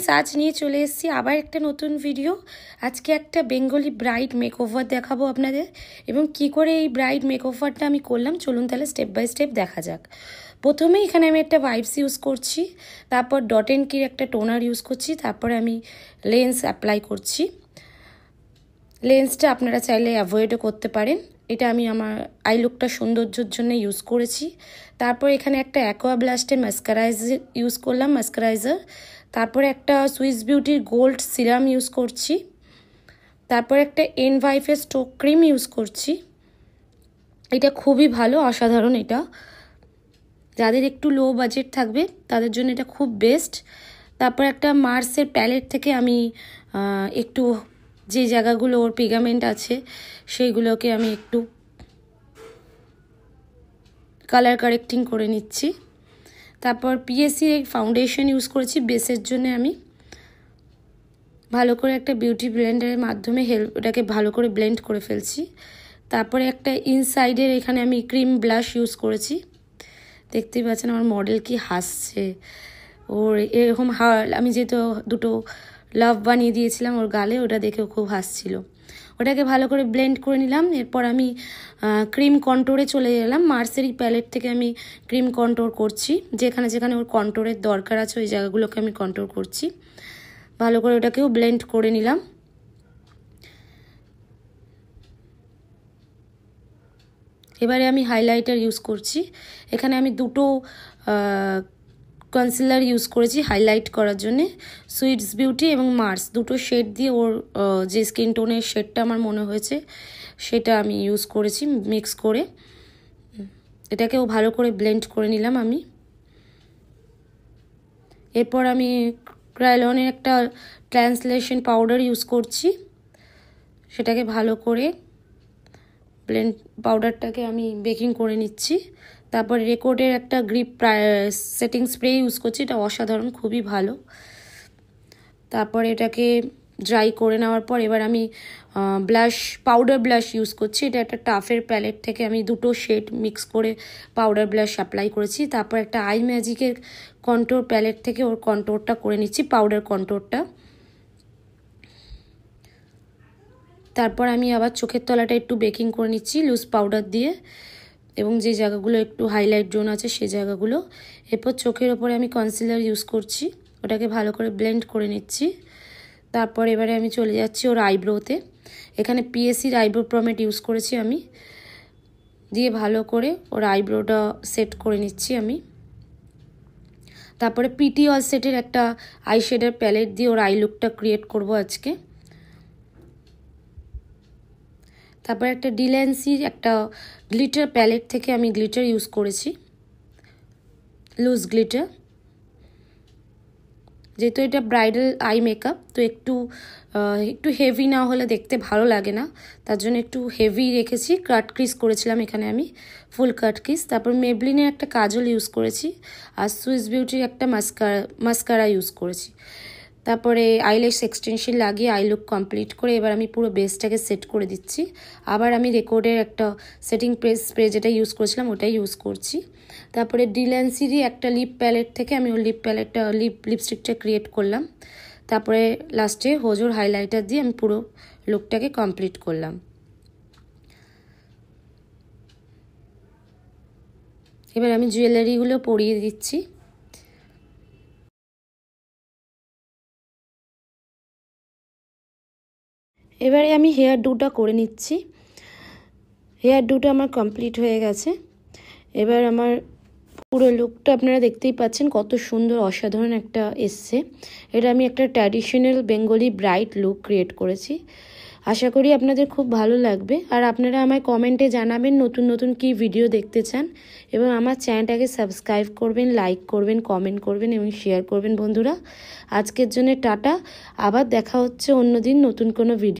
Friends आज নিয়ে চলে এসেছি আবার একটা নতুন ভিডিও। আজকে একটা বেঙ্গলি ব্রাইড মেকওভার দেখাবো আপনাদের এবং কি করে এই ব্রাইড মেকওভারটা আমি করলাম চলুন তাহলে স্টেপ বাই স্টেপ দেখা যাক। প্রথমে এখানে আমি একটা ওয়াইপস ইউজ করছি, তারপর ডট এন্ড কির একটা টোনার ইউজ করছি, তারপরে আমি লেন্স অ্যাপ্লাই করছি। লেন্সটা আপনারা চাইলে অ্যাভয়েডও করতে পারেন, এটা আমি আমার আই লুকটা সৌন্দর্যের জন্য ইউজ করেছি। তারপর এখানে একটা অ্যাকোয়া ব্লাস্টের মাস্কারাইজার ইউজ করলাম, মাস্কারাইজার। তারপরে একটা সুইস বিউটির গোল্ড সিরাম ইউজ করছি। তারপর একটা এনভাইফের স্টোক ক্রিম ইউজ করছি, এটা খুবই ভালো, অসাধারণ। এটা যাদের একটু লো বাজেট থাকবে তাদের জন্য এটা খুব বেস্ট। তারপর একটা মার্সের প্যালেট থেকে আমি একটু যে জায়গাগুলো ওর পিগামেন্ট আছে সেইগুলোকে আমি একটু কালার কারেক্টিং করে নিচ্ছি। তারপর পিএসসি ফাউন্ডেশন ইউজ করেছি বেসের জন্য। আমি ভালো করে একটা বিউটি ব্লেন্ডারের মাধ্যমে ওটাকে ভালো করে ব্লেন্ড করে ফেলছি। তারপরে একটা ইনসাইডের এখানে আমি ক্রিম ব্লাশ ইউজ করেছি, দেখতেই পাচ্ছেন আমার মডেল কি হাসছে। ওর এরকম আমি যেহেতু দুটো লাভ বানিয়ে দিয়েছিলাম ওর গালে, ওটা দেখেও খুব হাসছিল। ওটাকে ভালো করে ব্লেন্ড করে নিলাম। এরপর আমি ক্রিম কন্ট্রোরে চলে গেলাম। মার্সেরি প্যালেট থেকে আমি ক্রিম কন্ট্রোর করছি, যেখানে যেখানে ওর কন্ট্রোরের দরকার আছে ওই জায়গাগুলোকে আমি কন্ট্রোর করছি। ভালো করে ওটাকেও ব্লেন্ড করে নিলাম। এবারে আমি হাইলাইটার ইউজ করছি। এখানে আমি দুটো কনসিলার ইউজ করেছি হাইলাইট করার জন্য, সুইটস বিউটি এবং মার্স, দুটো শেড দিয়ে ওর যে স্কিন টোনের শেডটা আমার মনে হয়েছে সেটা আমি ইউজ করেছি মিক্স করে। এটাকেও ভালো করে ব্লেন্ড করে নিলাম আমি। এরপর আমি ক্রায়োলনের একটা ট্রান্সলেশন পাউডার ইউজ করছি, সেটাকে ভালো করে ব্লেন্ড পাউডারটাকে আমি বেকিং করে নিচ্ছি। তারপর রেকর্ডের একটা গ্রিপ সেটিং স্প্রে ইউজ করছি, এটা অসাধারণ, খুবই ভালো। তারপর এটাকে ড্রাই করে নেওয়ার পর এবার আমি পাউডার ব্লাশ ইউজ করছি। এটা একটা টাফের প্যালেট থেকে আমি দুটো শেড মিক্স করে পাউডার ব্লাশ অ্যাপ্লাই করেছি। তারপর একটা আই ম্যাজিকের কন্ট্রোর প্যালেট থেকে ওর কন্ট্রোরটা করে নিচ্ছি, পাউডার কন্ট্রোরটা। তারপর আমি আবার চোখের তলাটা একটু বেকিং করে নিচ্ছি লুজ পাউডার দিয়ে, এবং যে জায়গাগুলো একটু হাইলাইট জোন আছে সেই জায়গাগুলো। এরপর চোখের ওপরে আমি কনসিলার ইউজ করছি, ওটাকে ভালো করে ব্লেন্ড করে নিচ্ছি। তারপর এবারে আমি চলে যাচ্ছি ওর আইব্রোতে। এখানে পিএসসির আইব্রো প্রমেট ইউজ করেছি আমি, দিয়ে ভালো করে ওর আইব্রোটা সেট করে নিচ্ছি আমি। তারপরে পিটি অল সেটের একটা আই শেডের প্যালেট দিয়ে ওর আই লুকটা ক্রিয়েট করব আজকে। তারপর একটা ডিল্যান্সির একটা গ্লিটার প্যালেট থেকে আমি গ্লিটার ইউজ করেছি, লুজ গ্লিটার। যেহেতু এটা ব্রাইডাল আই মেকআপ তো একটু হেভি না হলে দেখতে ভালো লাগে না, তার জন্য একটু হেভি রেখেছি। কাট ক্রিজ করেছিলাম এখানে আমি, ফুল কাট ক্রিজ। তারপর মেবলিনের একটা কাজল ইউজ করেছি, আর সুইস বিউটির একটা মাস্কারা ইউজ করেছি। তারপরে আইল্যাশ এক্সটেনশন লাগিয়ে আই লুক কমপ্লিট করে এবার আমি পুরো বেসটাকে সেট করে দিচ্ছি। আবার আমি রেকর্ডের একটা সেটিং স্প্রে যেটা ইউজ করেছিলাম ওটাই ইউজ করছি। তারপরে ডিল্যান্সিরই একটা লিপ প্যালেট থেকে আমি ওর লিপস্টিকটা ক্রিয়েট করলাম। তারপরে লাস্টে হোজোর হাইলাইটার দিয়ে আমি পুরো লুকটাকে কমপ্লিট করলাম। এবার আমি জুয়েলারিগুলো পরিয়ে দিচ্ছি। এবারে আমি হেয়ার ডুটা করে নিচ্ছি। হেয়ার ডুটা আমার কমপ্লিট হয়ে গেছে। এবার আমার পুরো লুকটা আপনারা দেখতেই পাচ্ছেন কত সুন্দর, অসাধারণ একটা এসছে। এটা আমি একটা traditional Bengali bride look create করেছি। আশা করি আপনাদের খুব ভালো লাগবে। আর আপনারা আমায় কমেন্টে জানাবেন নতুন নতুন কী ভিডিও দেখতে চান, এবং আমার চ্যানেলটাকে সাবস্ক্রাইব করবেন, লাইক করবেন, কমেন্ট করবেন এবং শেয়ার করবেন বন্ধুরা। আজকের জন্য টাটা, আবার দেখা হচ্ছে অন্যদিন নতুন কোনো ভিডিও।